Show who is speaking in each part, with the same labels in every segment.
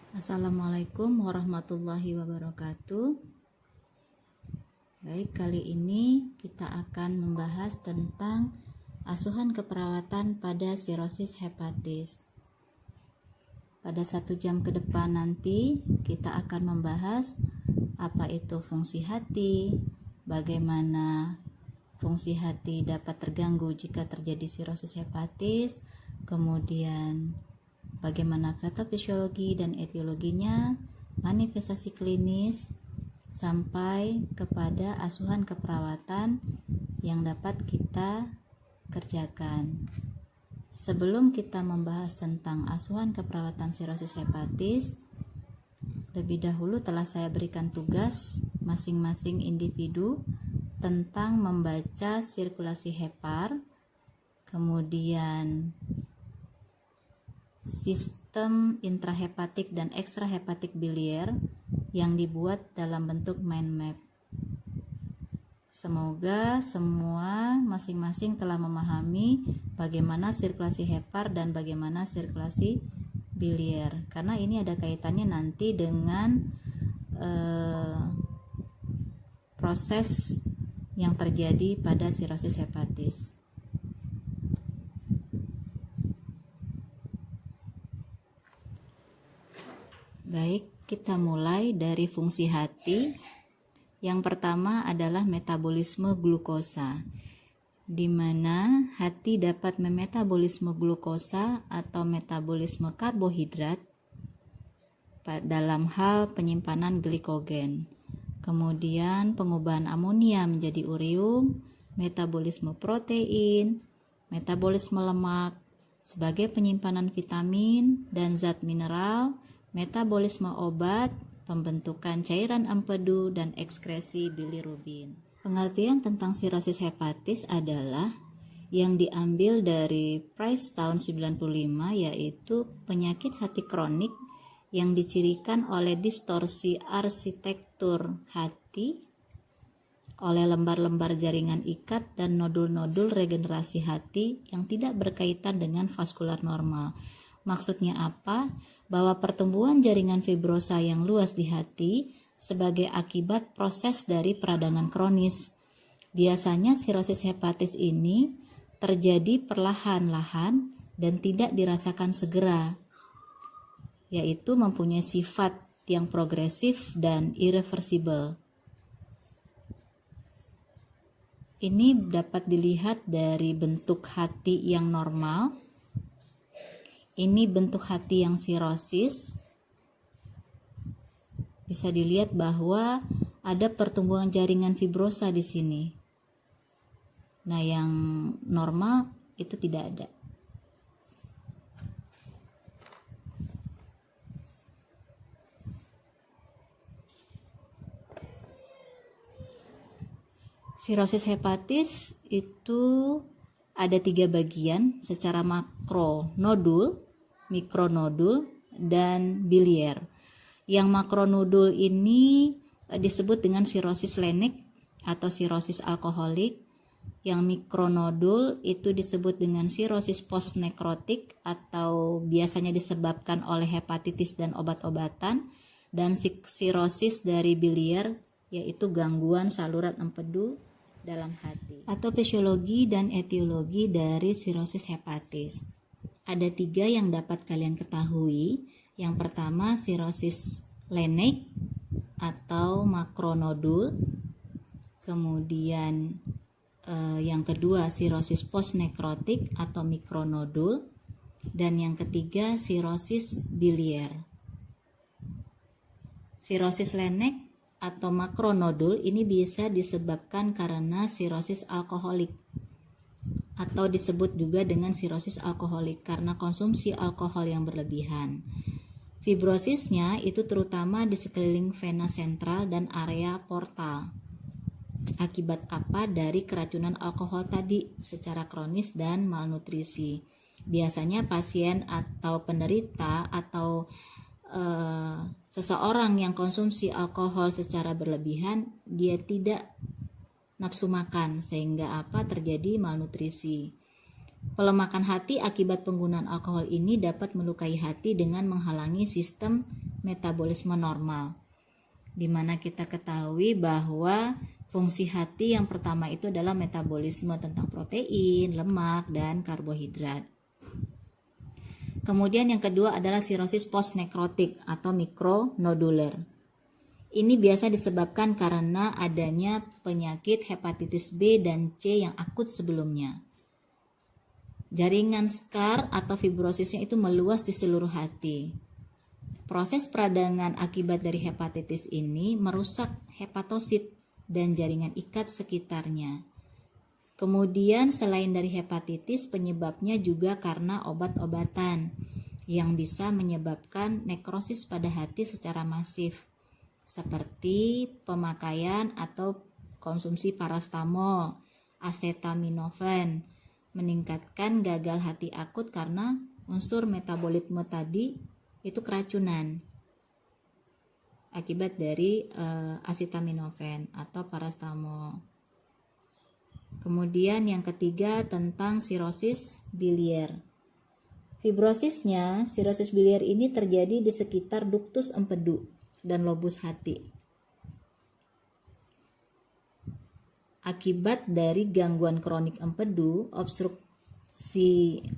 Speaker 1: Assalamualaikum warahmatullahi wabarakatuh. Baik, kali ini kita akan membahas tentang asuhan keperawatan pada sirosis hepatis. Pada 1 jam ke depan nanti kita akan membahas apa itu fungsi hati, bagaimana fungsi hati dapat terganggu jika terjadi sirosis hepatis, kemudian bagaimana patofisiologi dan etiologinya, manifestasi klinis, sampai kepada asuhan keperawatan yang dapat kita kerjakan. Sebelum kita membahas tentang asuhan keperawatan sirosis hepatis, lebih dahulu telah saya berikan tugas masing-masing individu tentang membaca sirkulasi hepar, kemudian sistem intrahepatik dan ekstrahepatik biliar yang dibuat dalam bentuk mind map. Semoga semua masing-masing telah memahami bagaimana sirkulasi hepar dan bagaimana sirkulasi biliar, karena ini ada kaitannya nanti dengan proses yang terjadi pada sirosis hepatis. Baik, kita mulai dari fungsi hati. Yang pertama adalah metabolisme glukosa, di mana hati dapat memetabolisme glukosa atau metabolisme karbohidrat dalam hal penyimpanan glikogen. Kemudian pengubahan amonia menjadi ureum, metabolisme protein, metabolisme lemak sebagai penyimpanan vitamin dan zat mineral, metabolisme obat, pembentukan cairan empedu, dan ekskresi bilirubin. Pengertian tentang sirosis hepatis adalah yang diambil dari Price tahun 95, yaitu penyakit hati kronik yang dicirikan oleh distorsi arsitektur hati, oleh lembar-lembar jaringan ikat dan nodul-nodul regenerasi hati yang tidak berkaitan dengan vaskular normal. Maksudnya apa? Bahwa pertumbuhan jaringan fibrosa yang luas di hati sebagai akibat proses dari peradangan kronis. Biasanya sirosis hepatis ini terjadi perlahan-lahan dan tidak dirasakan segera, yaitu mempunyai sifat yang progresif dan irreversible. Ini dapat dilihat dari bentuk hati yang normal. Ini bentuk hati yang sirosis. Bisa dilihat bahwa ada pertumbuhan jaringan fibrosa di sini. Nah, yang normal itu tidak ada. Sirosis hepatis itu ada 3 bagian secara makro: nodul, mikronodul, dan biliar. Yang makronodul ini disebut dengan sirosis lenek atau sirosis alkoholik. Yang mikronodul itu disebut dengan sirosis postnekrotik atau biasanya disebabkan oleh hepatitis dan obat-obatan. Dan sirosis dari biliar yaitu gangguan saluran empedu dalam hati. Atau fisiologi dan etiologi dari sirosis hepatis. Ada 3 yang dapat kalian ketahui. Yang pertama sirosis lenek atau makronodul. Kemudian yang kedua sirosis postnekrotik atau mikronodul. Dan yang ketiga sirosis biliar. Sirosis lenek atau makronodul ini bisa disebabkan karena sirosis alkoholik, atau disebut juga dengan sirosis alkoholik karena konsumsi alkohol yang berlebihan. Fibrosisnya itu terutama di sekeliling vena sentral dan area portal. Akibat apa? Dari keracunan alkohol tadi secara kronis dan malnutrisi. Biasanya pasien atau penderita atau seseorang yang konsumsi alkohol secara berlebihan, dia tidak nafsu makan sehingga apa? Terjadi malnutrisi. Pelemakan hati akibat penggunaan alkohol ini dapat melukai hati dengan menghalangi sistem metabolisme normal, di mana kita ketahui bahwa fungsi hati yang pertama itu adalah metabolisme tentang protein, lemak, dan karbohidrat. Kemudian yang kedua adalah sirosis postnekrotik atau mikronodular. Ini biasa disebabkan karena adanya penyakit hepatitis B dan C yang akut sebelumnya. Jaringan skar atau fibrosisnya itu meluas di seluruh hati. Proses peradangan akibat dari hepatitis ini merusak hepatosit dan jaringan ikat sekitarnya. Kemudian selain dari hepatitis, penyebabnya juga karena obat-obatan yang bisa menyebabkan nekrosis pada hati secara masif, seperti pemakaian atau konsumsi parastamol, acetaminophen, meningkatkan gagal hati akut karena unsur metabolisme tadi itu keracunan akibat dari acetaminophen atau parastamol. Kemudian yang ketiga tentang sirosis biliar. Fibrosisnya, sirosis biliar ini terjadi di sekitar ductus empedu dan lobus hati. Akibat dari gangguan kronik empedu,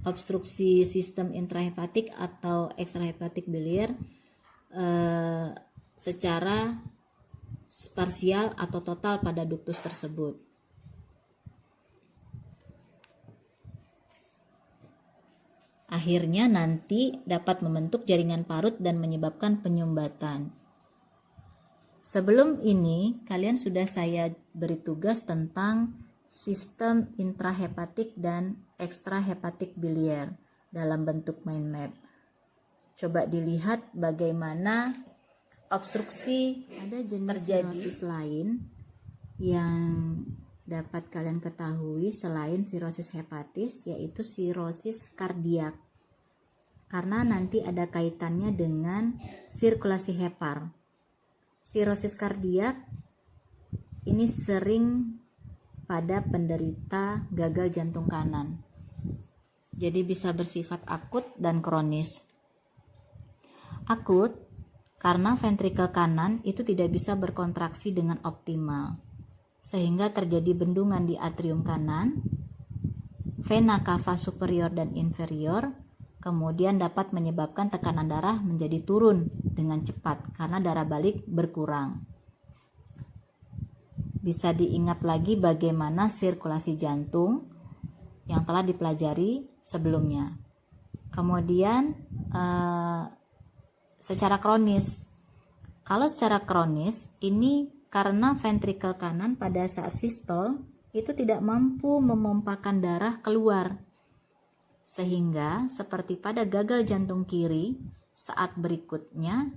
Speaker 1: obstruksi sistem intrahepatik atau ekstrahepatik biliar secara parsial atau total pada ductus tersebut. Akhirnya nanti dapat membentuk jaringan parut dan menyebabkan penyumbatan. Sebelum ini, kalian sudah saya beri tugas tentang sistem intrahepatik dan ekstrahepatik biliar dalam bentuk mind map. Coba dilihat bagaimana obstruksi ada jenis sirosis lain yang dapat kalian ketahui selain sirosis hepatis, yaitu sirosis kardiak. Karena nanti ada kaitannya dengan sirkulasi hepar. Sirosis kardiak ini sering pada penderita gagal jantung kanan. Jadi bisa bersifat akut dan kronis. Akut karena ventrikel kanan itu tidak bisa berkontraksi dengan optimal, sehingga terjadi bendungan di atrium kanan, vena cava superior dan inferior, kemudian dapat menyebabkan tekanan darah menjadi turun dengan cepat karena darah balik berkurang. Bisa diingat lagi bagaimana sirkulasi jantung yang telah dipelajari sebelumnya. Kemudian secara kronis. Kalau secara kronis ini karena ventrikel kanan pada saat sistol itu tidak mampu memompakan darah keluar. Sehingga seperti pada gagal jantung kiri, saat berikutnya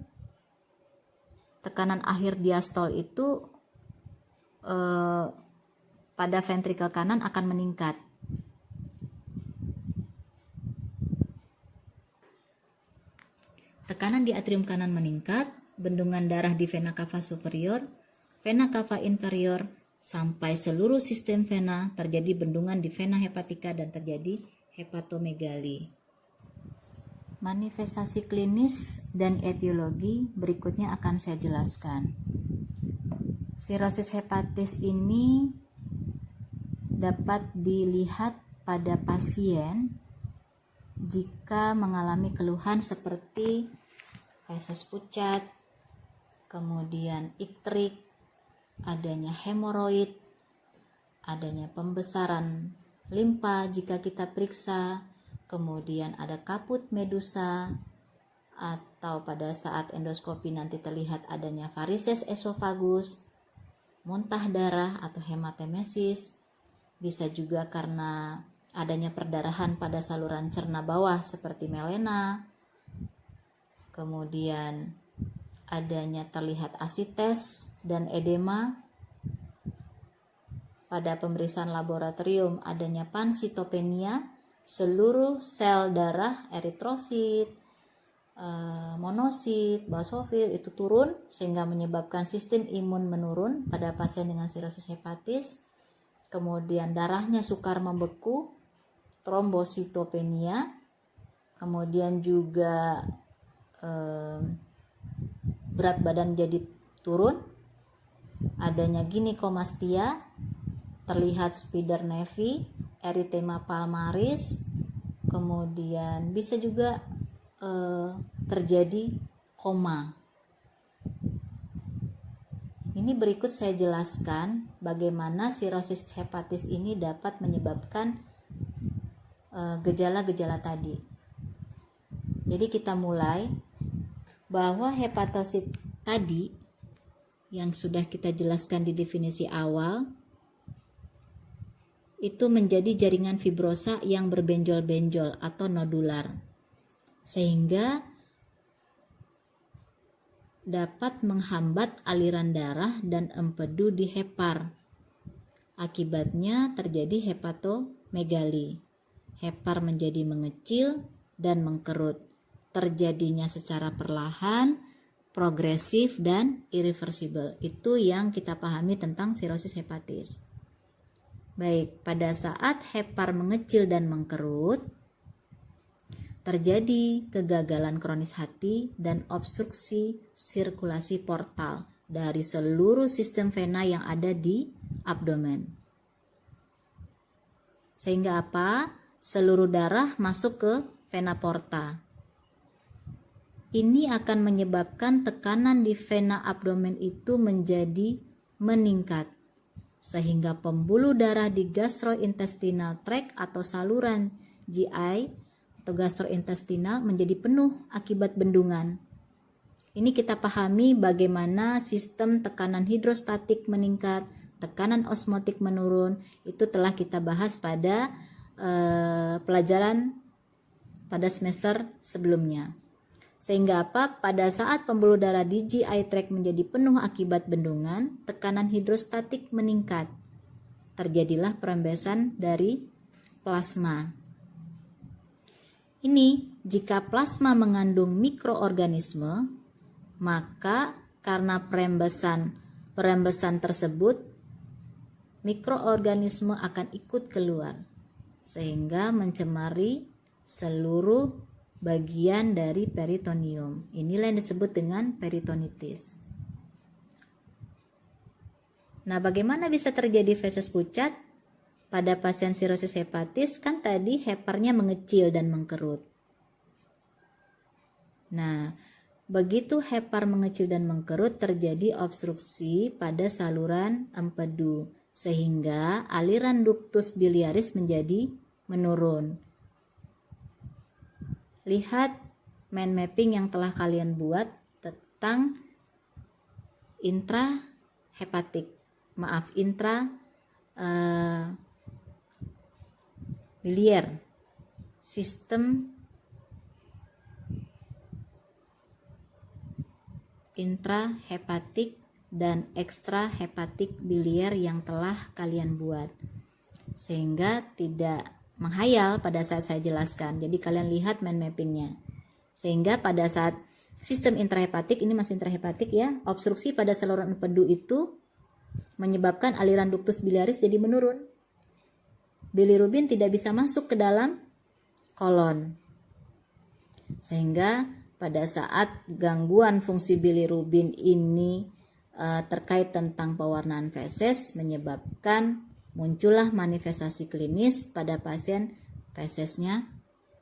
Speaker 1: tekanan akhir diastol itu pada ventrikel kanan akan meningkat. Tekanan di atrium kanan meningkat, bendungan darah di vena cava superior, vena cava inferior, sampai seluruh sistem vena, terjadi bendungan di vena hepatika dan terjadi hepatomegali. Manifestasi klinis dan etiologi berikutnya akan saya jelaskan. Sirosis hepatis ini dapat dilihat pada pasien jika mengalami keluhan seperti feses pucat, kemudian iktrik, adanya hemoroid, adanya pembesaran limpa jika kita periksa, kemudian ada kaput medusa, atau pada saat endoskopi nanti terlihat adanya varises esofagus, muntah darah atau hematemesis, bisa juga karena adanya perdarahan pada saluran cerna bawah seperti melena, kemudian adanya terlihat asites dan edema. Pada pemeriksaan laboratorium adanya pansitopenia, seluruh sel darah eritrosit, monosit, basofil itu turun sehingga menyebabkan sistem imun menurun pada pasien dengan sirosis hepatis. Kemudian darahnya sukar membeku, trombositopenia. Kemudian juga berat badan jadi turun, adanya ginikomastia, terlihat spider nevi, erythema palmaris, kemudian bisa juga terjadi koma. Ini berikut saya jelaskan bagaimana sirosis hepatis ini dapat menyebabkan gejala-gejala tadi. Jadi kita mulai bahwa hepatosit tadi yang sudah kita jelaskan di definisi awal itu menjadi jaringan fibrosa yang berbenjol-benjol atau nodular, sehingga dapat menghambat aliran darah dan empedu di hepar. Akibatnya terjadi hepatomegali. Hepar menjadi mengecil dan mengkerut. Terjadinya secara perlahan, progresif, dan irreversible. Itu yang kita pahami tentang sirosis hepatis. Baik, pada saat hepar mengecil dan mengkerut, terjadi kegagalan kronis hati dan obstruksi sirkulasi portal dari seluruh sistem vena yang ada di abdomen. Sehingga apa? Seluruh darah masuk ke vena porta. Ini akan menyebabkan tekanan di vena abdomen itu menjadi meningkat, sehingga pembuluh darah di gastrointestinal tract atau saluran GI atau gastrointestinal menjadi penuh akibat bendungan. Ini kita pahami bagaimana sistem tekanan hidrostatik meningkat, tekanan osmotik menurun. Itu telah kita bahas pada pelajaran pada semester sebelumnya. Sehingga apa? Pada saat pembuluh darah di GI tract menjadi penuh akibat bendungan, tekanan hidrostatik meningkat. Terjadilah perembesan dari plasma. Ini jika plasma mengandung mikroorganisme, maka karena perembesan tersebut, mikroorganisme akan ikut keluar sehingga mencemari seluruh bagian dari peritoneum. Inilah yang disebut dengan peritonitis. Nah, bagaimana bisa terjadi feses pucat? Pada pasien sirosis hepatis kan tadi heparnya mengecil dan mengkerut. Nah, begitu hepar mengecil dan mengkerut terjadi obstruksi pada saluran empedu sehingga aliran ductus biliaris menjadi menurun. Lihat mind mapping yang telah kalian buat tentang biliar, sistem intrahepatik dan ekstrahepatik biliar yang telah kalian buat, sehingga tidak menghayal pada saat saya jelaskan. Jadi kalian lihat mind mappingnya, sehingga pada saat sistem intrahepatik, ini masih intrahepatik ya, obstruksi pada saluran empedu itu menyebabkan aliran ductus biliaris jadi menurun. Bilirubin tidak bisa masuk ke dalam kolon. Sehingga pada saat gangguan fungsi bilirubin ini terkait tentang pewarnaan feses menyebabkan muncullah manifestasi klinis pada pasien fesesnya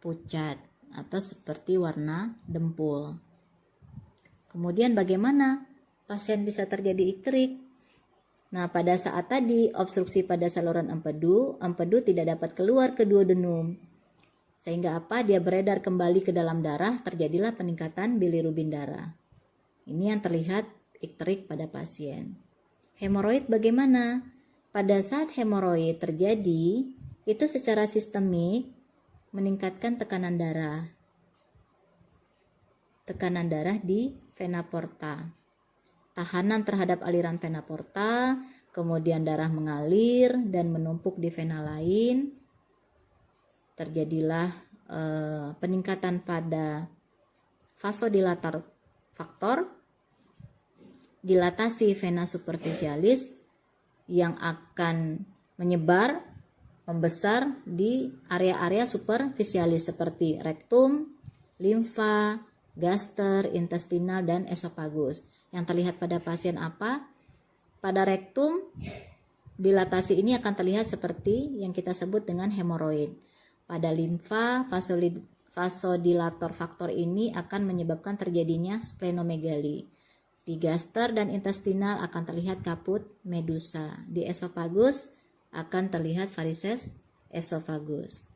Speaker 1: pucat atau seperti warna dempul. Kemudian bagaimana pasien bisa terjadi ikterik? Nah, pada saat tadi obstruksi pada saluran empedu tidak dapat keluar ke duodenum. Sehingga apa? Dia beredar kembali ke dalam darah, terjadilah peningkatan bilirubin darah. Ini yang terlihat ikterik pada pasien. Hemoroid bagaimana? Pada saat hemoroid terjadi, itu secara sistemik meningkatkan tekanan darah. Tekanan darah di vena porta. Tahanan terhadap aliran vena porta, kemudian darah mengalir dan menumpuk di vena lain. Terjadilah peningkatan pada vasodilator faktor, dilatasi vena superficialis yang akan membesar di area-area superficialis seperti rektum, limfa, gaster, intestinal, dan esofagus. Yang terlihat pada pasien apa? Pada rektum, dilatasi ini akan terlihat seperti yang kita sebut dengan hemoroid. Pada limfa, vasodilator faktor ini akan menyebabkan terjadinya splenomegali. Di gaster dan intestinal akan terlihat kaput medusa. Di esofagus akan terlihat varises esofagus.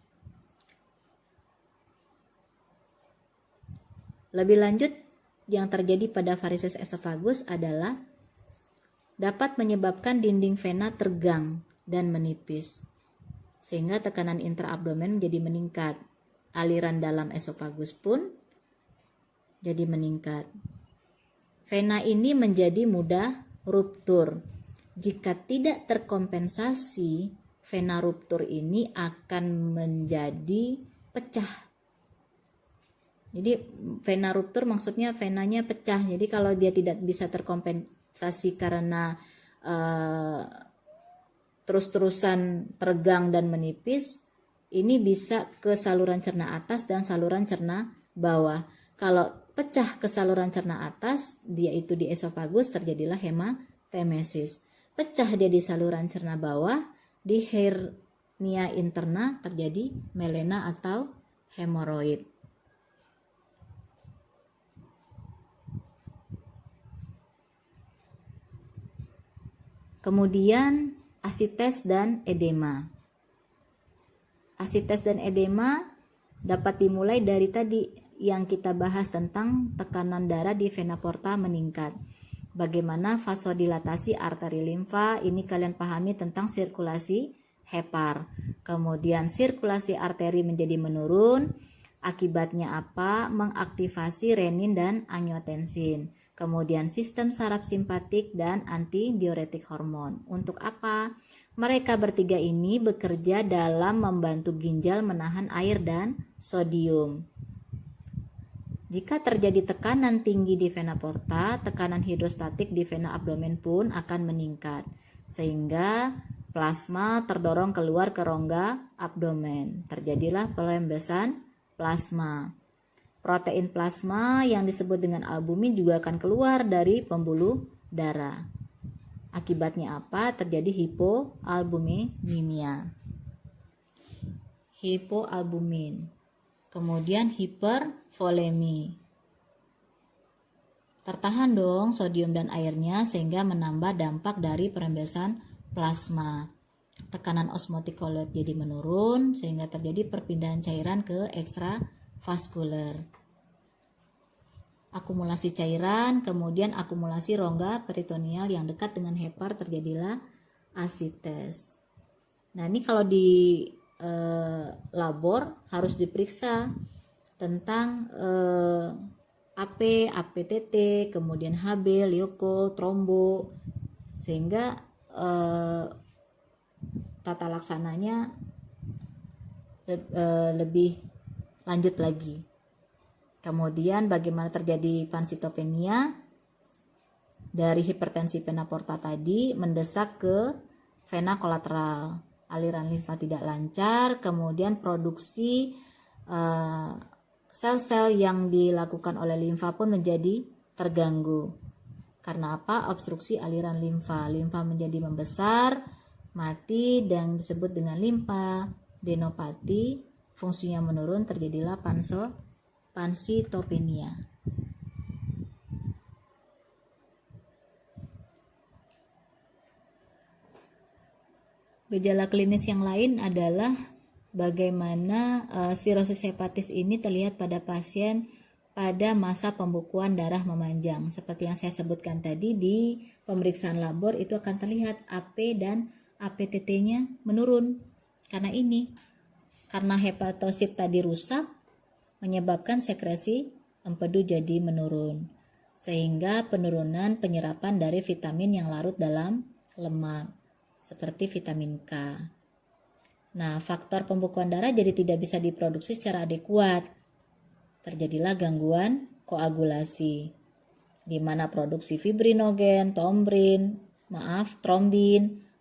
Speaker 1: Lebih lanjut, yang terjadi pada varises esofagus adalah dapat menyebabkan dinding vena tergang dan menipis, sehingga tekanan intraabdomen menjadi meningkat. Aliran dalam esofagus pun jadi meningkat. Vena ini menjadi mudah ruptur. Jika tidak terkompensasi, vena ruptur ini akan menjadi pecah. Jadi vena ruptur maksudnya venanya pecah. Jadi kalau dia tidak bisa terkompensasi karena terus-terusan tergang dan menipis, ini bisa ke saluran cerna atas dan saluran cerna bawah. Kalau pecah ke saluran cerna atas, dia itu di esofagus, terjadilah hematemesis. Pecah dia di saluran cerna bawah, di hernia interna terjadi melena atau hemoroid. Kemudian asites dan edema. Asites dan edema dapat dimulai dari tadi yang kita bahas tentang tekanan darah di vena porta meningkat. Bagaimana vasodilatasi arteri limfa, ini kalian pahami tentang sirkulasi hepar. Kemudian sirkulasi arteri menjadi menurun, akibatnya apa? Mengaktifasi renin dan angiotensin. Kemudian sistem saraf simpatik dan antidiuretik hormon. Untuk apa? Mereka bertiga ini bekerja dalam membantu ginjal menahan air dan sodium. Jika terjadi tekanan tinggi di vena porta, tekanan hidrostatik di vena abdomen pun akan meningkat, sehingga plasma terdorong keluar ke rongga abdomen. Terjadilah pelembesan plasma. Protein plasma yang disebut dengan albumin juga akan keluar dari pembuluh darah. Akibatnya apa? Terjadi hipoalbuminemia. Hipoalbumin. Kemudian hipervolemi. Tertahan dong sodium dan airnya sehingga menambah dampak dari perembesan plasma. Tekanan osmotikolet jadi menurun sehingga terjadi perpindahan cairan ke ekstravaskuler. Akumulasi cairan, kemudian akumulasi rongga peritoneal yang dekat dengan hepar, terjadilah asites. Nah, ini kalau di labor harus diperiksa tentang AP, APTT, kemudian HB, leuko, trombo, sehingga tata laksananya lebih lanjut lagi. Kemudian bagaimana terjadi pansitopenia dari hipertensi vena porta tadi mendesak ke vena kolateral, aliran limfa tidak lancar, kemudian produksi sel-sel yang dilakukan oleh limfa pun menjadi terganggu. Karena apa? Obstruksi aliran limfa. Limfa menjadi membesar, mati, dan disebut dengan limfadenopati. Fungsinya menurun, terjadilah pansitopenia. Gejala klinis yang lain adalah bagaimana sirosis hepatis ini terlihat pada pasien pada masa pembukuan darah memanjang. Seperti yang saya sebutkan tadi, di pemeriksaan labor itu akan terlihat AP dan APTT-nya menurun. Karena hepatosit tadi rusak, menyebabkan sekresi empedu jadi menurun, sehingga penurunan penyerapan dari vitamin yang larut dalam lemak seperti vitamin K. Nah, faktor pembukuan darah jadi tidak bisa diproduksi secara adekuat. Terjadilah gangguan koagulasi, di mana produksi fibrinogen, trombin,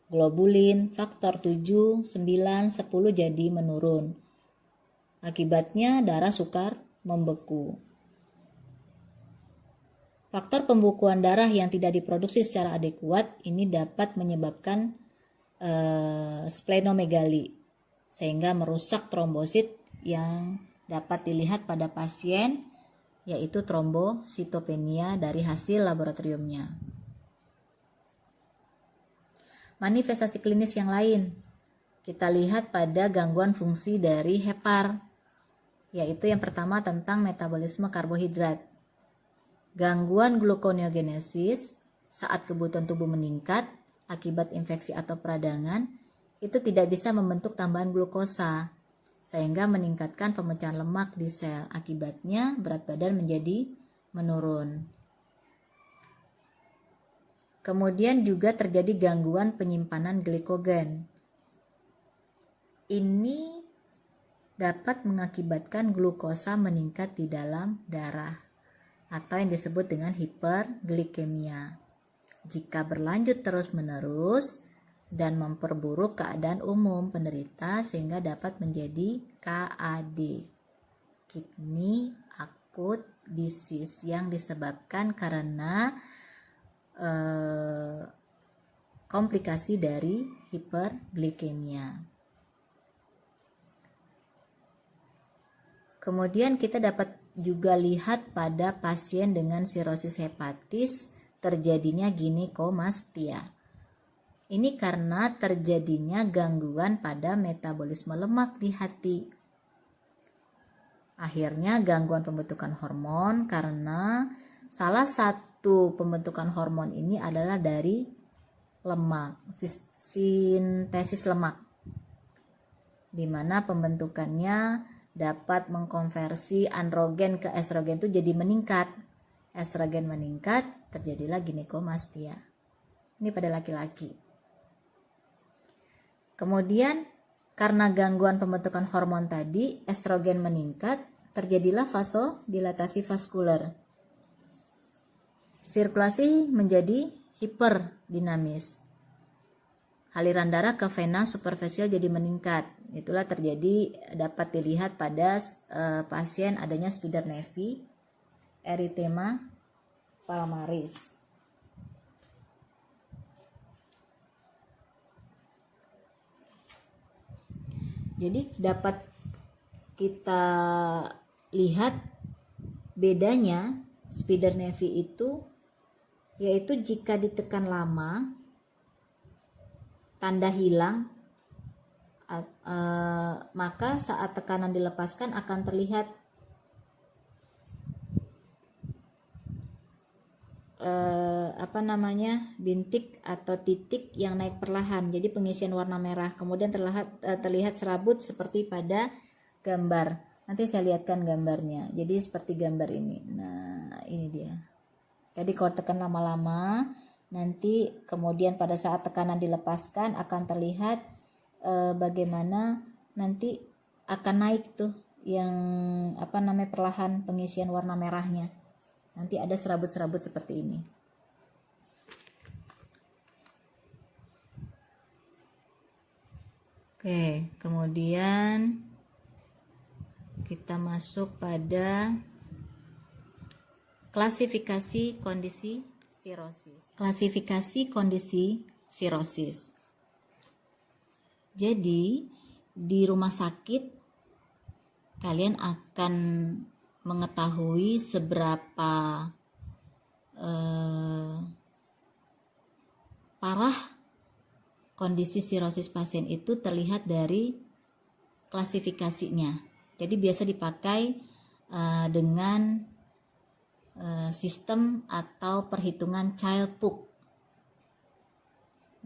Speaker 1: globulin, faktor 7, 9, 10 jadi menurun. Akibatnya darah sukar membeku. Faktor pembekuan darah yang tidak diproduksi secara adekuat ini dapat menyebabkan splenomegali sehingga merusak trombosit yang dapat dilihat pada pasien, yaitu trombositopenia dari hasil laboratoriumnya. Manifestasi klinis yang lain kita lihat pada gangguan fungsi dari hepar, yaitu yang pertama tentang metabolisme karbohidrat. Gangguan gluconeogenesis saat kebutuhan tubuh meningkat akibat infeksi atau peradangan itu tidak bisa membentuk tambahan glukosa sehingga meningkatkan pemecahan lemak di sel. Akibatnya berat badan menjadi menurun. Kemudian juga terjadi gangguan penyimpanan glikogen. Ini dapat mengakibatkan glukosa meningkat di dalam darah atau yang disebut dengan hiperglikemia. Jika berlanjut terus-menerus dan memperburuk keadaan umum penderita sehingga dapat menjadi KAD, kidney acute disease, yang disebabkan karena komplikasi dari hiperglikemia. Kemudian kita dapat juga lihat pada pasien dengan sirosis hepatis terjadinya ginikomastia. Ini karena terjadinya gangguan pada metabolisme lemak di hati. Akhirnya gangguan pembentukan hormon karena salah satu pembentukan hormon ini adalah dari lemak, sintesis lemak, di mana pembentukannya dapat mengkonversi androgen ke estrogen itu jadi meningkat. Estrogen meningkat, terjadilah ginikomastia. Ini pada laki-laki. Kemudian karena gangguan pembentukan hormon tadi, estrogen meningkat, terjadilah vasodilatasi vaskuler. Sirkulasi menjadi hiperdinamis. Aliran darah ke vena superficial jadi meningkat. Itulah terjadi, dapat dilihat pada pasien adanya spider nevi, erythema palmaris. Jadi dapat kita lihat bedanya spider nevi itu, yaitu jika ditekan lama tanda hilang, maka saat tekanan dilepaskan akan terlihat bintik atau titik yang naik perlahan, jadi pengisian warna merah, kemudian terlihat serabut seperti pada gambar. Nanti saya lihatkan gambarnya, jadi seperti gambar ini. Nah, ini dia. Jadi kalau tekan lama-lama, nanti kemudian pada saat tekanan dilepaskan akan terlihat bagaimana nanti akan naik tuh yang perlahan pengisian warna merahnya. Nanti ada serabut-serabut seperti ini. Oke, kemudian kita masuk pada klasifikasi kondisi sirosis. Klasifikasi kondisi sirosis. Jadi di rumah sakit kalian akan mengetahui seberapa parah kondisi sirosis pasien itu terlihat dari klasifikasinya. Jadi biasa dipakai dengan sistem atau perhitungan Child-Pugh.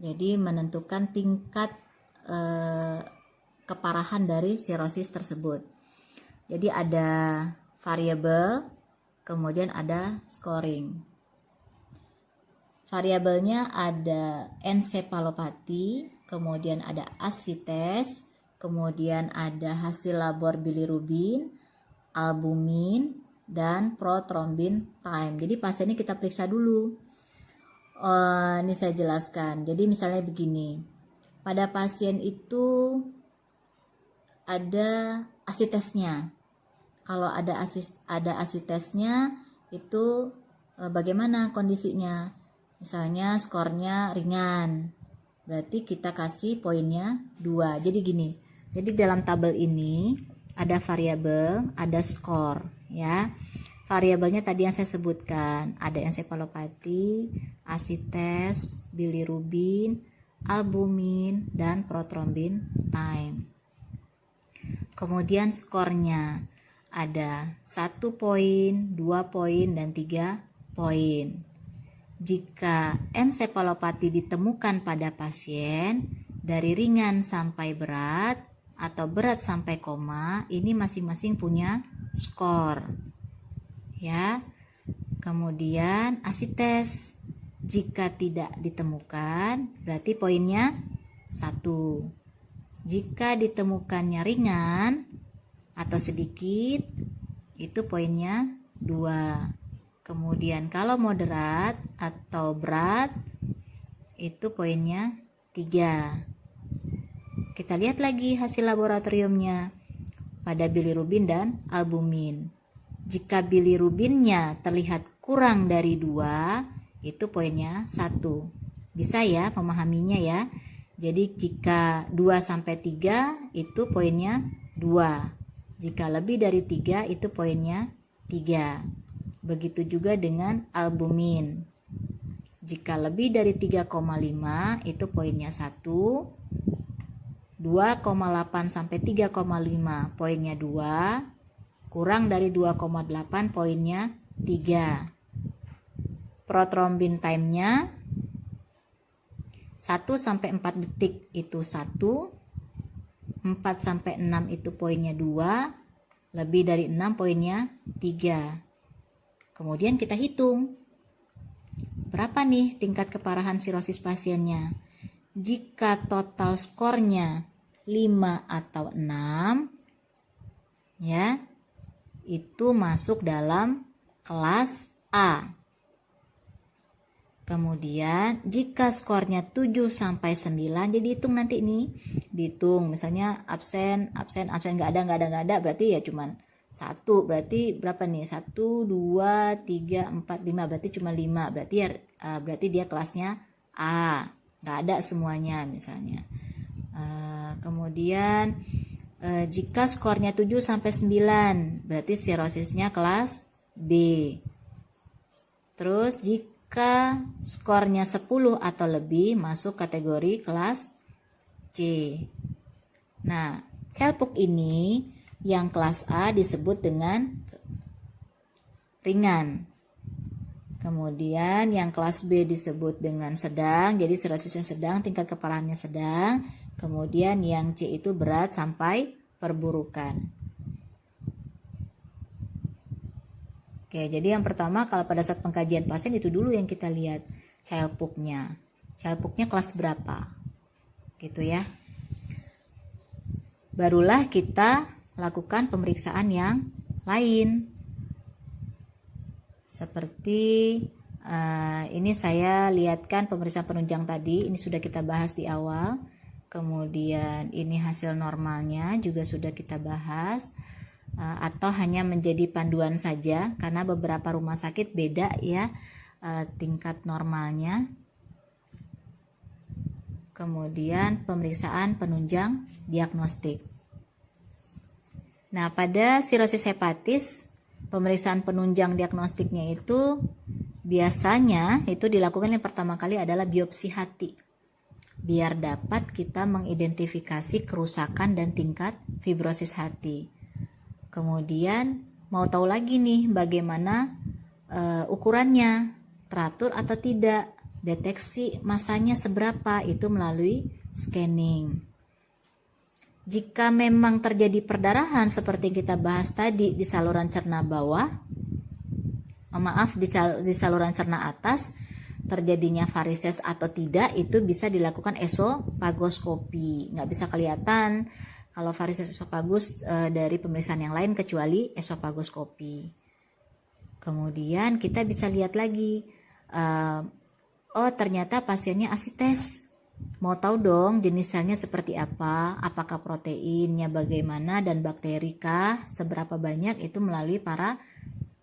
Speaker 1: Jadi menentukan tingkat keparahan dari sirosis tersebut. Jadi ada variabel, kemudian ada scoring. Variabelnya ada ensepalopati, kemudian ada ascites, kemudian ada hasil labor bilirubin, albumin, dan prothrombin time. Jadi pasien ini kita periksa dulu. Ini saya jelaskan. Jadi misalnya begini, pada pasien itu ada asitesnya. Kalau ada asitesnya itu bagaimana kondisinya. Misalnya skornya ringan, berarti kita kasih poinnya 2. Jadi gini, jadi dalam tabel ini ada variabel, ada skor ya. Variabelnya tadi yang saya sebutkan, ada ensefalopati, asites, bilirubin, albumin, dan protrombin time. Kemudian skornya ada 1 poin, 2 poin, dan 3 poin. Jika ensefalopati ditemukan pada pasien dari ringan sampai berat atau berat sampai koma, ini masing-masing punya skor. Ya. Kemudian asites, jika tidak ditemukan berarti poinnya 1. Jika ditemukannya ringan atau sedikit itu poinnya 2. Kemudian kalau moderat atau berat itu poinnya 3. Kita lihat lagi hasil laboratoriumnya pada bilirubin dan albumin. Jika bilirubinnya terlihat kurang dari 2, itu poinnya 1. Bisa ya memahaminya ya. Jadi jika 2 sampai 3 itu poinnya 2. Jika lebih dari 3 itu poinnya 3. Begitu juga dengan albumin. Jika lebih dari 3,5 itu poinnya 1. 2,8 sampai 3,5 poinnya 2. Kurang dari 2,8 poinnya 3. Protrombin time-nya 1 sampai 4 detik itu 1. 4 sampai 6 itu poinnya 2. Lebih dari 6 poinnya 3. Kemudian kita hitung. Berapa nih tingkat keparahan sirosis pasiennya? Jika total skornya 5 atau 6 ya, itu masuk dalam kelas A. Kemudian jika skornya 7 sampai 9, jadi hitung nanti nih. Dihitung misalnya absen enggak ada berarti ya cuman 1. Berarti berapa nih? 1 2 3 4 5 berarti cuma 5. Berarti dia kelasnya A. Enggak ada semuanya misalnya. Kemudian jika skornya 7 sampai 9, berarti sirosisnya kelas B. Terus jika skornya 10 atau lebih, masuk kategori kelas C. Nah, CELPUK ini yang kelas A disebut dengan ringan. Kemudian yang kelas B disebut dengan sedang, jadi sirosisnya sedang, tingkat keparahannya sedang. Kemudian yang C itu berat sampai perburukan. Oke, jadi yang pertama kalau pada saat pengkajian pasien itu dulu yang kita lihat CELPUK-nya. CELPUK-nya kelas berapa? Gitu ya. Barulah kita lakukan pemeriksaan yang lain. Seperti ini saya lihatkan pemeriksaan penunjang tadi, ini sudah kita bahas di awal. Kemudian ini hasil normalnya juga sudah kita bahas, atau hanya menjadi panduan saja karena beberapa rumah sakit beda ya tingkat normalnya. Kemudian pemeriksaan penunjang diagnostik. Nah, pada sirosis hepatis pemeriksaan penunjang diagnostiknya itu biasanya itu dilakukan yang pertama kali adalah biopsi hati, biar dapat kita mengidentifikasi kerusakan dan tingkat fibrosis hati. Kemudian mau tahu lagi nih bagaimana ukurannya, teratur atau tidak, deteksi masanya seberapa, itu melalui scanning. Jika memang terjadi perdarahan seperti kita bahas tadi di saluran cerna bawah, di saluran cerna atas, terjadinya varises atau tidak, itu bisa dilakukan esofagoskopi. Nggak bisa kelihatan kalau varises esofagus dari pemeriksaan yang lain kecuali esofagoskopi. Kemudian kita bisa lihat lagi, oh ternyata pasiennya asites. Mau tahu dong jenis selnya seperti apa, apakah proteinnya bagaimana dan bakterikah seberapa banyak, itu melalui para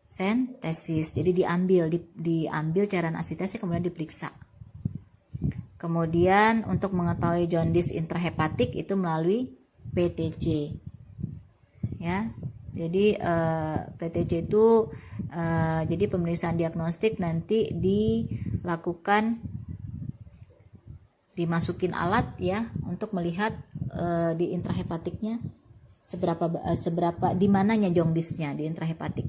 Speaker 1: sentesis. Jadi diambil cairan asitesnya kemudian diperiksa. Kemudian untuk mengetahui jaundice intrahepatik itu melalui PTC. Ya. Jadi PTC itu jadi pemeriksaan diagnostik nanti dimasukin alat ya untuk melihat di intrahepatiknya seberapa di mananya jaundice-nya di intrahepatik.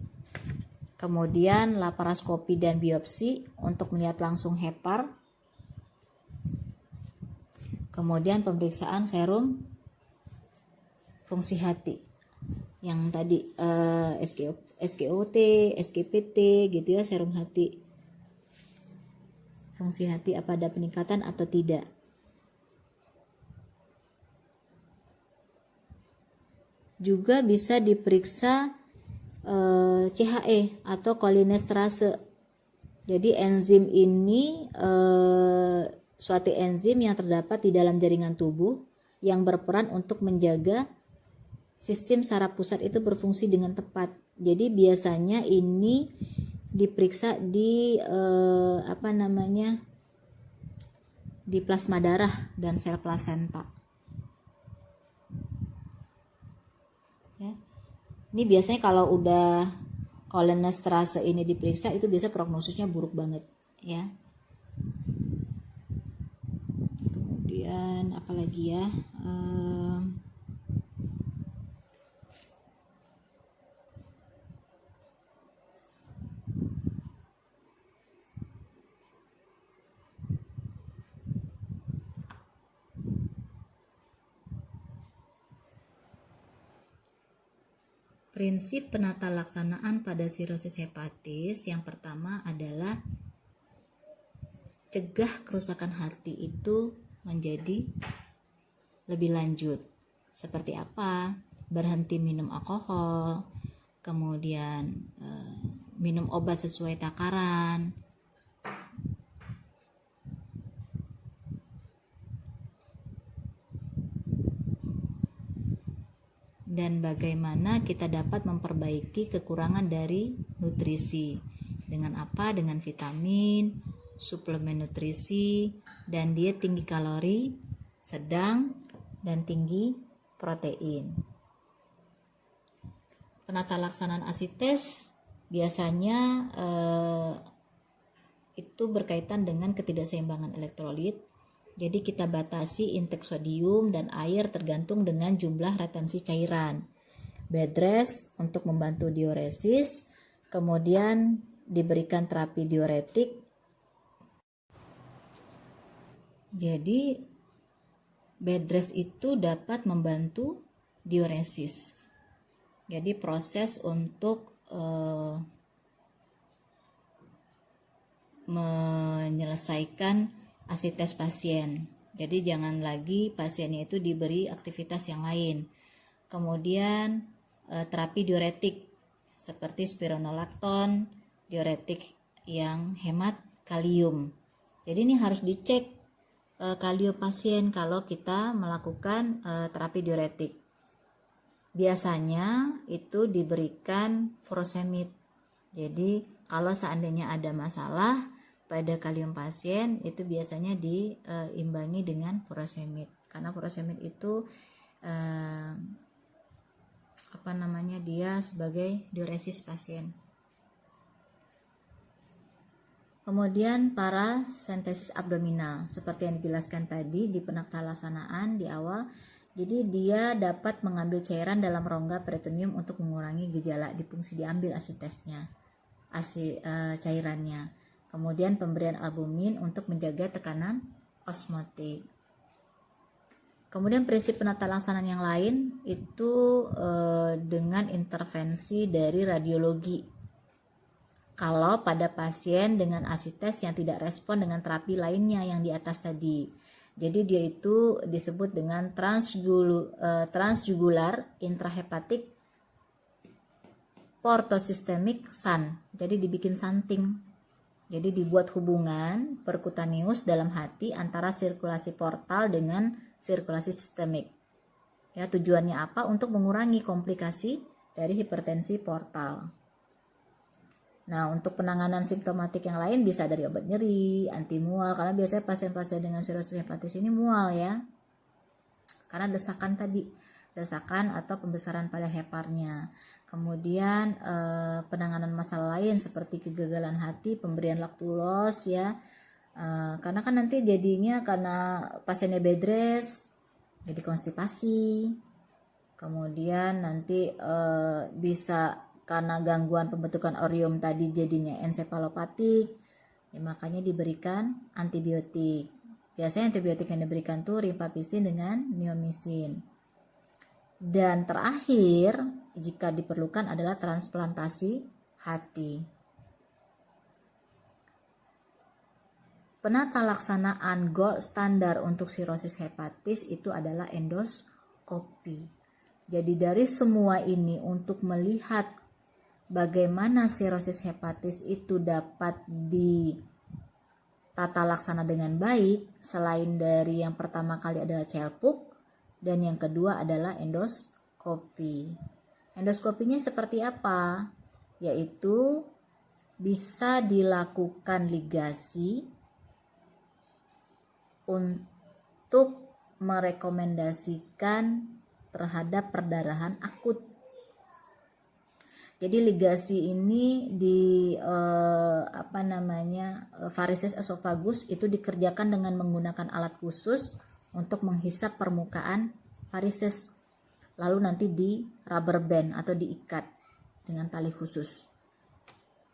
Speaker 1: Kemudian laparoskopi dan biopsi untuk melihat langsung hepar. Kemudian pemeriksaan serum fungsi hati yang tadi SGOT, SGPT gitu ya, serum hati. Fungsi hati apa ada peningkatan atau tidak. Juga bisa diperiksa CHE atau cholinesterase. Jadi enzim ini suatu enzim yang terdapat di dalam jaringan tubuh yang berperan untuk menjaga sistem saraf pusat itu berfungsi dengan tepat. Jadi biasanya ini diperiksa di di plasma darah dan sel plasenta. Ya. Ini biasanya kalau udah cholinesterase ini diperiksa itu biasa prognosisnya buruk banget ya. Kemudian apalagi ya, prinsip penata laksanaan pada sirosis hepatis yang pertama adalah cegah kerusakan hati itu menjadi lebih lanjut. Seperti apa? Berhenti minum alkohol, kemudian minum obat sesuai takaran, dan bagaimana kita dapat memperbaiki kekurangan dari nutrisi. Dengan apa? Dengan vitamin, suplemen nutrisi, dan diet tinggi kalori, sedang, dan tinggi protein. Penata laksanaan asites biasanya itu berkaitan dengan ketidakseimbangan elektrolit. Jadi kita batasi intake sodium dan air tergantung dengan jumlah retensi cairan. Bed rest untuk membantu diuresis, kemudian diberikan terapi diuretik. Jadi bed rest itu dapat membantu diuresis. Jadi proses untuk menyelesaikan asites pasien. Jadi jangan lagi pasiennya itu diberi aktivitas yang lain. Kemudian terapi diuretik seperti spironolakton, diuretik yang hemat kalium. Jadi ini harus dicek kalium pasien kalau kita melakukan terapi diuretik. Biasanya itu diberikan furosemid. Jadi kalau seandainya ada masalah pada kalium pasien itu biasanya diimbangi dengan furosemid, karena furosemid itu dia sebagai diuresis pasien. Kemudian parasentesis abdominal seperti yang dijelaskan tadi di penata laksanaan di awal. Jadi dia dapat mengambil cairan dalam rongga peritoneum untuk mengurangi gejala difungsi, diambil asitesnya, cairannya. Kemudian pemberian albumin untuk menjaga tekanan osmotik. Kemudian prinsip penata laksanaan yang lain itu dengan intervensi dari radiologi. Kalau pada pasien dengan asites yang tidak respon dengan terapi lainnya yang di atas tadi. Jadi dia itu disebut dengan transjugular intrahepatic portosystemic SAN. Jadi dibikin santing. Jadi dibuat hubungan perkutaneus dalam hati antara sirkulasi portal dengan sirkulasi sistemik. Ya, tujuannya apa? Untuk mengurangi komplikasi dari hipertensi portal. Nah, untuk penanganan simptomatik yang lain bisa dari obat nyeri, anti mual, karena biasanya pasien-pasien dengan sirosis hepatitis ini mual ya. Karena desakan atau pembesaran pada heparnya. Kemudian penanganan masalah lain seperti kegagalan hati, pemberian laktulos ya. Karena kan nanti jadinya karena pasiennya bed rest, jadi konstipasi. Kemudian nanti bisa karena gangguan pembentukan orium tadi jadinya ensefalopatik, ya makanya diberikan antibiotik. Biasanya antibiotik yang diberikan tuh rifampicin dengan neomycin. Dan terakhir, jika diperlukan adalah transplantasi hati. Penata laksanaan gold standar untuk sirosis hepatitis itu adalah endoskopi. Jadi dari semua ini untuk melihat bagaimana sirosis hepatitis itu dapat ditata laksana dengan baik, selain dari yang pertama kali adalah CELPUK dan yang kedua adalah endoskopi. Endoskopinya seperti apa? Yaitu bisa dilakukan ligasi untuk merekomendasikan terhadap perdarahan akut. Jadi ligasi ini di varises esophagus itu dikerjakan dengan menggunakan alat khusus untuk menghisap permukaan varises. Lalu nanti di rubber band atau diikat dengan tali khusus.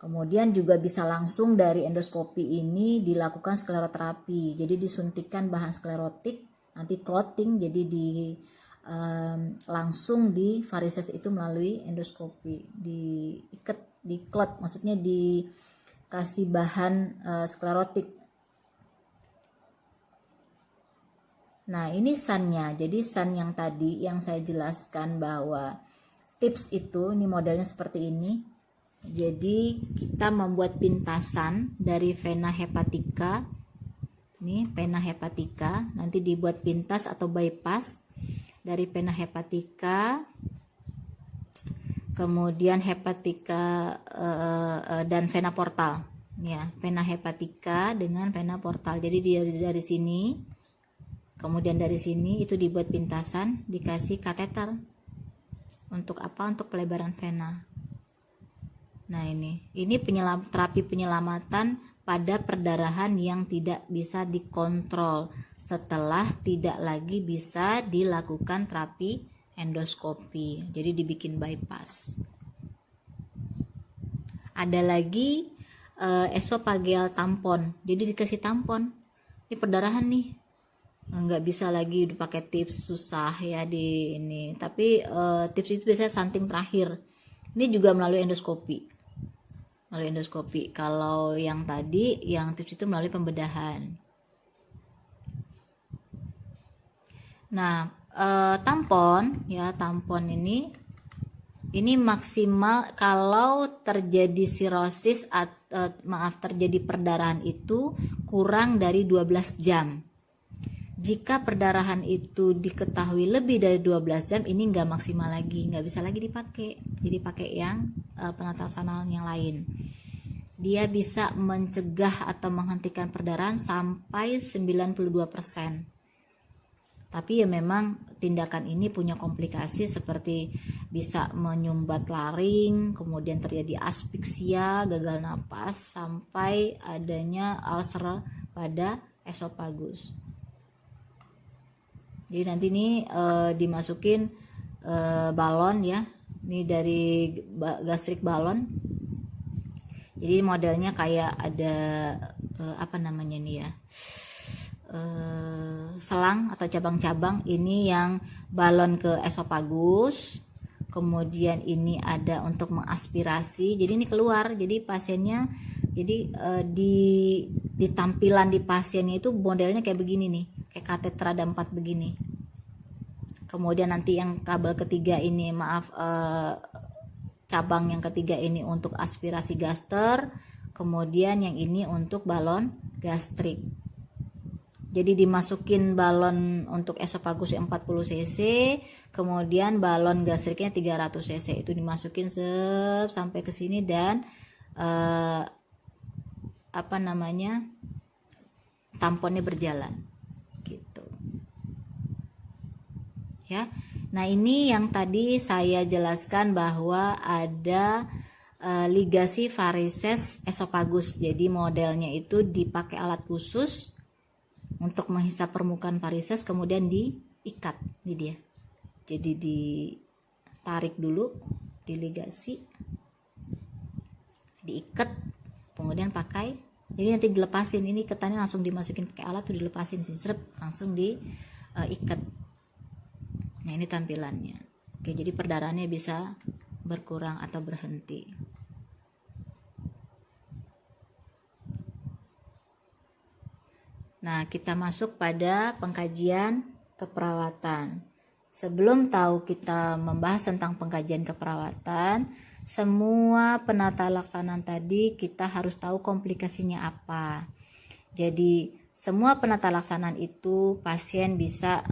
Speaker 1: Kemudian juga bisa langsung dari endoskopi ini dilakukan skleroterapi. Jadi disuntikan bahan sklerotik, nanti clotting, jadi langsung di varises itu melalui endoskopi, diikat, diklot, maksudnya dikasih bahan sklerotik. Nah ini SAN-nya, jadi SAN yang tadi yang saya jelaskan bahwa tips itu, ini modelnya seperti ini. Jadi kita membuat pintasan dari vena hepatica, ini vena hepatica, nanti dibuat pintas atau bypass dari vena hepatica, kemudian hepatica dan vena portal, ya vena hepatica dengan vena portal. Jadi dari sini, kemudian dari sini itu dibuat pintasan, dikasih kateter. Untuk apa? Untuk pelebaran vena. Nah ini terapi penyelamatan pada perdarahan yang tidak bisa dikontrol setelah tidak lagi bisa dilakukan terapi endoskopi, jadi dibikin bypass. Ada lagi esophageal tampon, jadi dikasih tampon, ini perdarahan nih, nggak bisa lagi dipakai tips, susah ya di ini, tapi tips itu biasanya sunting terakhir. Ini juga melalui endoskopi. Kalau yang tadi, yang tips itu melalui pembedahan. Nah, tampon ini maksimal kalau terjadi sirosis terjadi perdarahan itu kurang dari 12 jam. Jika perdarahan itu diketahui lebih dari 12 jam, ini nggak maksimal lagi, nggak bisa lagi dipakai. Jadi pakai yang penata laksanaan yang lain. Dia bisa mencegah atau menghentikan perdarahan sampai 92%. Tapi ya memang tindakan ini punya komplikasi seperti bisa menyumbat laring, kemudian terjadi aspiksia, gagal napas, sampai adanya ulcer pada esophagus. Jadi nanti ini dimasukin balon ya, ini dari gastrik balon. Jadi modelnya kayak ada selang atau cabang-cabang. Ini yang balon ke esophagus, kemudian ini ada untuk mengaspirasi, jadi ini keluar. Jadi pasiennya, jadi di tampilan di pasiennya itu modelnya kayak begini nih, kayak kateter ada 4 begini. Kemudian nanti yang kabel ketiga ini, cabang yang ketiga ini untuk aspirasi gaster, kemudian yang ini untuk balon gastrik. Jadi dimasukin balon untuk esophagus 40 cc, kemudian balon gastriknya 300 cc, itu dimasukin sampai ke sini dan tamponnya berjalan gitu ya. Nah, ini yang tadi saya jelaskan bahwa ada ligasi varises esophagus. Jadi modelnya itu dipakai alat khusus untuk menghisap permukaan varises, kemudian diikat nih dia. Jadi ditarik dulu, diligasi, diikat, kemudian pakai. Jadi nanti dilepasin, ini iketannya langsung dimasukin pakai alat tuh, dilepasin sih, serep, langsung diikat. Nah, ini tampilannya. Oke, jadi perdarahannya bisa berkurang atau berhenti. Nah, kita masuk pada pengkajian keperawatan. Sebelum tahu kita membahas tentang pengkajian keperawatan, semua penata laksanaan tadi kita harus tahu komplikasinya apa. Jadi, semua penata laksanaan itu pasien bisa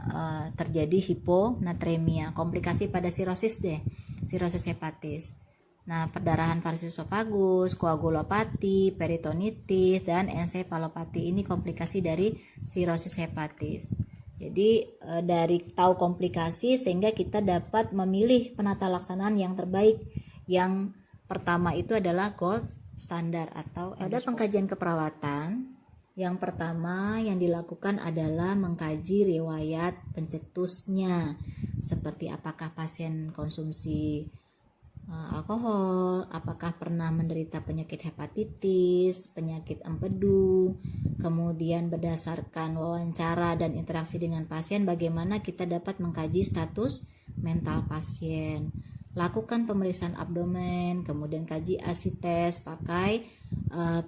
Speaker 1: terjadi hiponatremia, komplikasi pada sirosis deh, sirosis hepatis. Nah, perdarahan varises esophagus, koagulopati, peritonitis, dan ensefalopati ini komplikasi dari sirosis hepatis. Jadi dari tahu komplikasi sehingga kita dapat memilih penata laksanaan yang terbaik. Yang pertama itu adalah gold standar atau ada pengkajian keperawatan. Yang pertama yang dilakukan adalah mengkaji riwayat pencetusnya, seperti apakah pasien konsumsi alkohol, apakah pernah menderita penyakit hepatitis, penyakit empedu, kemudian berdasarkan wawancara dan interaksi dengan pasien bagaimana kita dapat mengkaji status mental pasien. Lakukan pemeriksaan abdomen, kemudian kaji ASI test pakai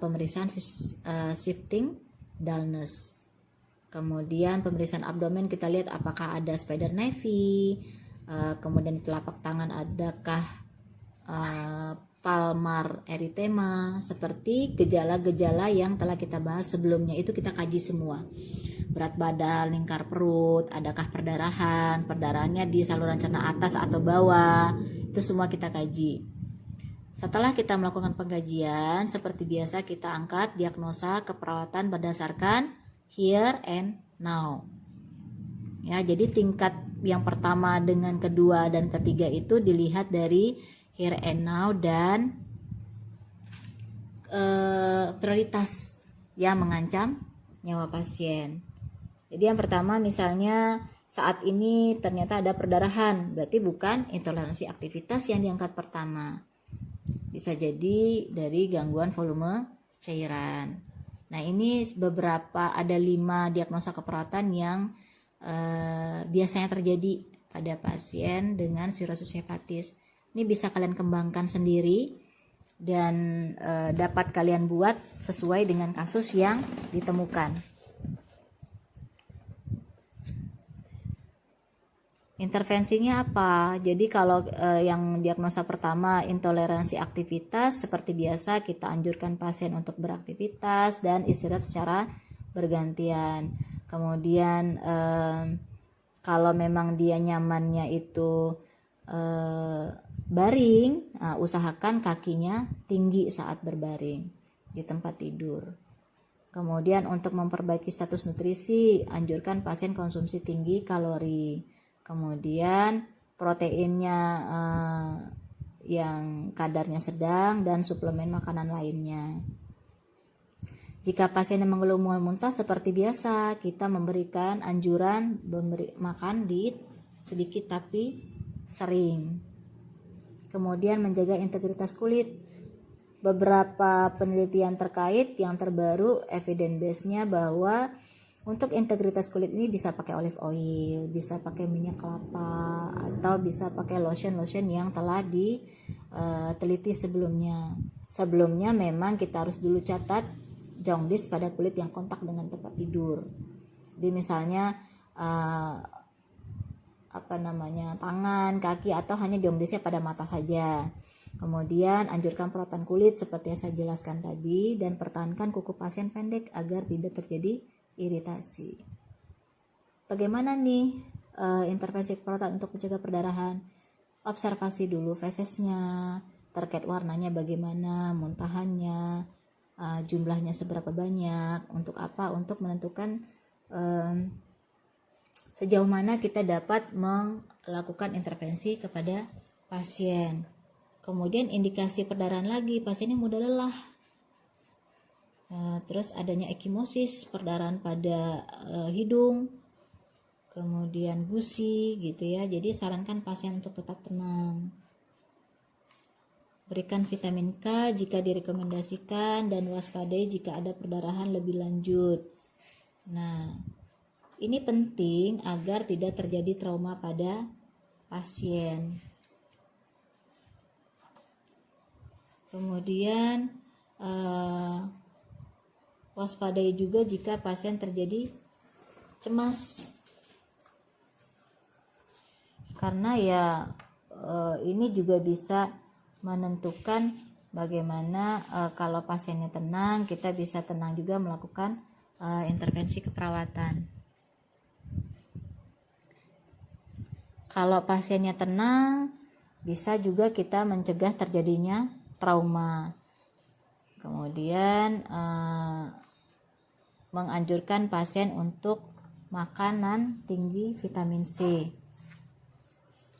Speaker 1: pemeriksaan shifting dullness. Kemudian pemeriksaan abdomen kita lihat apakah ada spider nevi, kemudian di telapak tangan adakah palmar erythema, seperti gejala-gejala yang telah kita bahas sebelumnya itu kita kaji semua. Berat badan, lingkar perut, adakah perdarahannya di saluran cerna atas atau bawah, itu semua kita kaji. Setelah kita melakukan pengkajian, seperti biasa kita angkat diagnosa keperawatan berdasarkan here and now. Ya, jadi tingkat yang pertama dengan kedua dan ketiga itu dilihat dari here and now dan prioritas yang mengancam nyawa pasien. Jadi yang pertama misalnya saat ini ternyata ada perdarahan, berarti bukan intoleransi aktivitas yang diangkat pertama. Bisa jadi dari gangguan volume cairan. Nah, ini beberapa, ada 5 diagnosa keperawatan yang biasanya terjadi pada pasien dengan sirosis hepatis. Ini bisa kalian kembangkan sendiri dan dapat kalian buat sesuai dengan kasus yang ditemukan. Intervensinya apa? Jadi kalau yang diagnosa pertama intoleransi aktivitas, seperti biasa kita anjurkan pasien untuk beraktivitas dan istirahat secara bergantian. Kemudian kalau memang dia nyamannya itu baring, usahakan kakinya tinggi saat berbaring di tempat tidur. Kemudian untuk memperbaiki status nutrisi, anjurkan pasien konsumsi tinggi kalori. Kemudian proteinnya yang kadarnya sedang dan suplemen makanan lainnya. Jika pasien yang mengeluh mual muntah, seperti biasa kita memberikan anjuran makan sedikit tapi sering. Kemudian menjaga integritas kulit. Beberapa penelitian terkait yang terbaru evidence base-nya bahwa untuk integritas kulit ini bisa pakai olive oil, bisa pakai minyak kelapa, atau bisa pakai lotion yang telah diteliti sebelumnya. Sebelumnya memang kita harus dulu catat jaundice pada kulit yang kontak dengan tempat tidur. Jadi misalnya tangan, kaki, atau hanya jaundice pada mata saja. Kemudian anjurkan perawatan kulit seperti yang saya jelaskan tadi dan pertahankan kuku pasien pendek agar tidak terjadi iritasi. Bagaimana nih intervensi perawatan untuk mencegah perdarahan? Observasi dulu fesesnya, terkait warnanya bagaimana, muntahannya, jumlahnya seberapa banyak, untuk apa? Untuk menentukan sejauh mana kita dapat melakukan intervensi kepada pasien. Kemudian indikasi perdarahan lagi, pasiennya mudah lelah. Terus adanya ekimosis, perdarahan pada hidung, kemudian gusi gitu ya. Jadi sarankan pasien untuk tetap tenang. Berikan vitamin K jika direkomendasikan dan waspadai jika ada perdarahan lebih lanjut. Nah, ini penting agar tidak terjadi trauma pada pasien. Kemudian waspadai juga jika pasien terjadi cemas. Karena ya ini juga bisa menentukan bagaimana kalau pasiennya tenang, kita bisa tenang juga melakukan intervensi keperawatan. Kalau pasiennya tenang, bisa juga kita mencegah terjadinya trauma. Kemudian menganjurkan pasien untuk makanan tinggi vitamin C.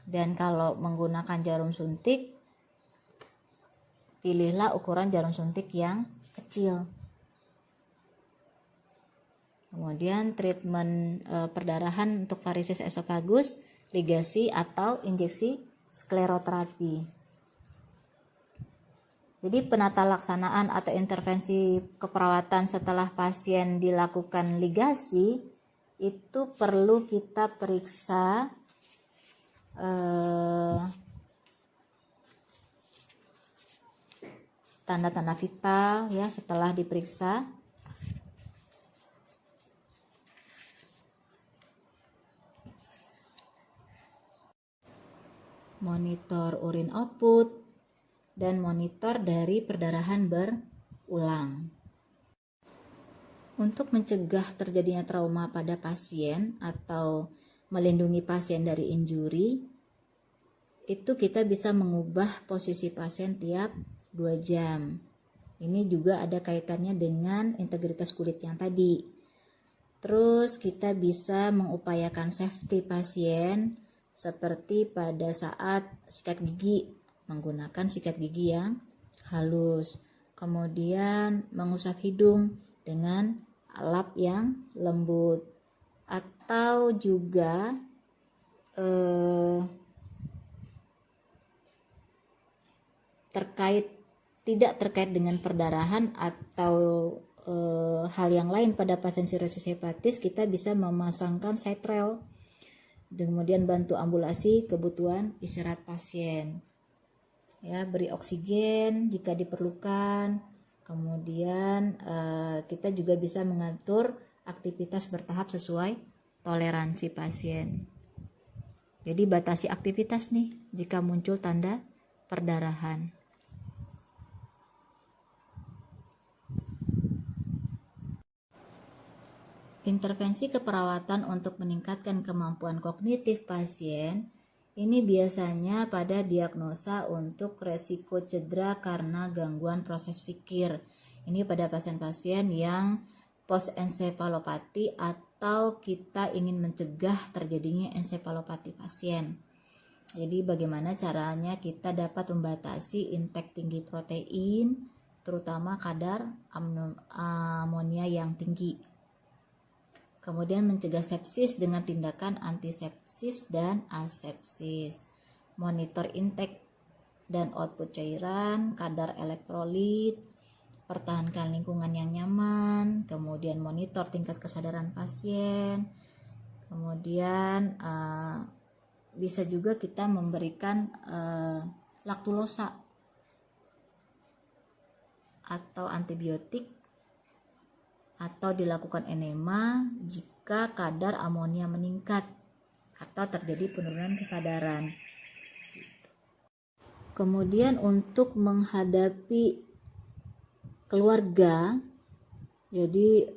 Speaker 1: Dan kalau menggunakan jarum suntik, pilihlah ukuran jarum suntik yang kecil. Kemudian treatment perdarahan untuk varises esofagus, ligasi atau injeksi skleroterapi. Jadi penata laksanaan atau intervensi keperawatan setelah pasien dilakukan ligasi itu perlu kita periksa tanda-tanda vital ya setelah diperiksa. Monitor urin output dan monitor dari perdarahan berulang. Untuk mencegah terjadinya trauma pada pasien atau melindungi pasien dari injuri, itu kita bisa mengubah posisi pasien tiap 2 jam. Ini juga ada kaitannya dengan integritas kulit yang tadi. Terus kita bisa mengupayakan safety pasien seperti pada saat sikat gigi, menggunakan sikat gigi yang halus. Kemudian mengusap hidung dengan lap yang lembut. Atau juga tidak terkait dengan perdarahan atau hal yang lain pada pasien sirosis hepatis, kita bisa memasangkan sitrel, kemudian bantu ambulasi kebutuhan istirahat pasien ya, beri oksigen jika diperlukan. Kemudian kita juga bisa mengatur aktivitas bertahap sesuai toleransi pasien. Jadi batasi aktivitas nih jika muncul tanda perdarahan. Intervensi keperawatan untuk meningkatkan kemampuan kognitif pasien ini biasanya pada diagnosa untuk resiko cedera karena gangguan proses pikir. Ini pada pasien-pasien yang post-ensefalopati atau kita ingin mencegah terjadinya ensefalopati pasien. Jadi bagaimana caranya kita dapat membatasi intake tinggi protein, terutama kadar amonia yang tinggi. Kemudian mencegah sepsis dengan tindakan antisepsis dan asepsis. Monitor intake dan output cairan, kadar elektrolit, pertahankan lingkungan yang nyaman, kemudian monitor tingkat kesadaran pasien. Kemudian bisa juga kita memberikan laktulosa atau antibiotik, atau dilakukan enema jika kadar amonia meningkat atau terjadi penurunan kesadaran. Kemudian untuk menghadapi keluarga, jadi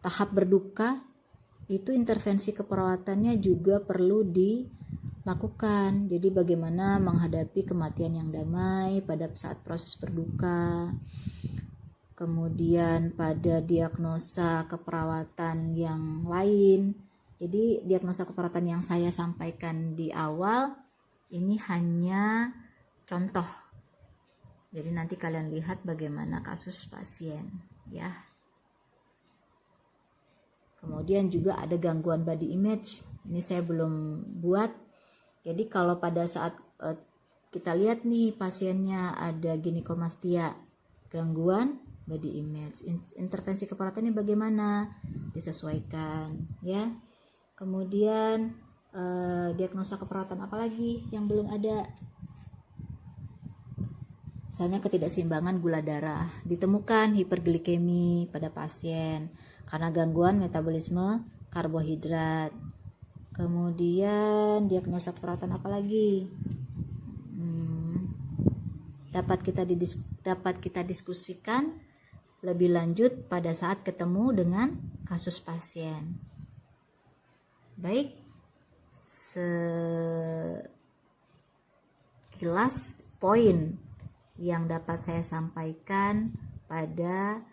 Speaker 1: tahap berduka, itu intervensi keperawatannya juga perlu dilakukan lakukan. Jadi bagaimana menghadapi kematian yang damai pada saat proses berduka. Kemudian pada diagnosa keperawatan yang lain. Jadi diagnosa keperawatan yang saya sampaikan di awal ini hanya contoh. Jadi nanti kalian lihat bagaimana kasus pasien ya. Kemudian juga ada gangguan body image. Ini saya belum buat. Jadi kalau pada saat kita lihat nih pasiennya ada ginikomastia, gangguan body image, intervensi keperawatannya bagaimana? Disesuaikan ya. Kemudian diagnosa keperawatan apa lagi yang belum ada? Misalnya ketidakseimbangan gula darah, ditemukan hiperglikemi pada pasien karena gangguan metabolisme karbohidrat. Kemudian diagnosa keperawatan apa lagi? Dapat kita diskusikan lebih lanjut pada saat ketemu dengan kasus pasien. Baik, sekilas poin yang dapat saya sampaikan pada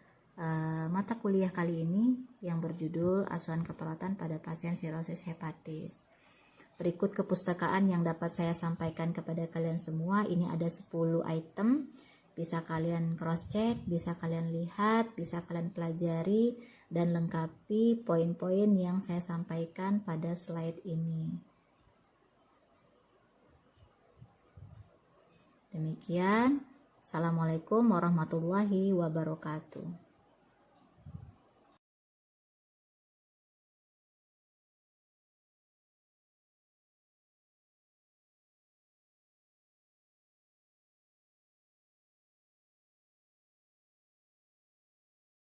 Speaker 1: mata kuliah kali ini yang berjudul Asuhan Keperawatan pada Pasien Sirosis Hepatis. Berikut kepustakaan yang dapat saya sampaikan kepada kalian semua. Ini ada 10 item, bisa kalian cross check, bisa kalian lihat, bisa kalian pelajari dan lengkapi poin-poin yang saya sampaikan pada slide ini. Demikian, Assalamualaikum warahmatullahi wabarakatuh.